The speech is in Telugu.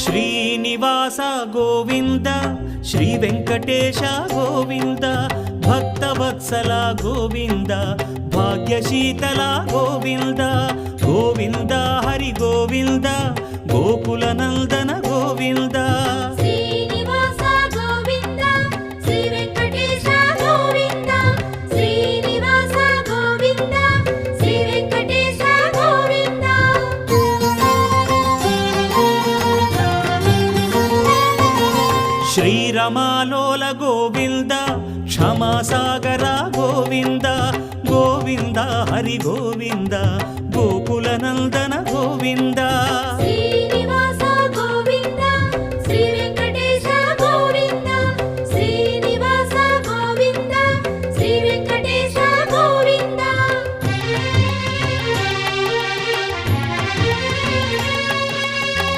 శ్రీనివాస గోవింద శ్రీ వెంకటేశ గోవింద భక్తవత్సల గోవింద భాగ్యశీతల గోవింద గోవింద హరి గోవింద గోకుల నందన గోవింద శ్రీనివాస గోవింద శ్రీ వెంకటేశ గోవింద శ్రీనివాస గోవింద శ్రీ వెంకటేశ గోవింద శ్రీరమాలోల గోవింద క్షమాసాగర గోవింద గోవింద హరి గోవింద గోకుల నందన గోవింద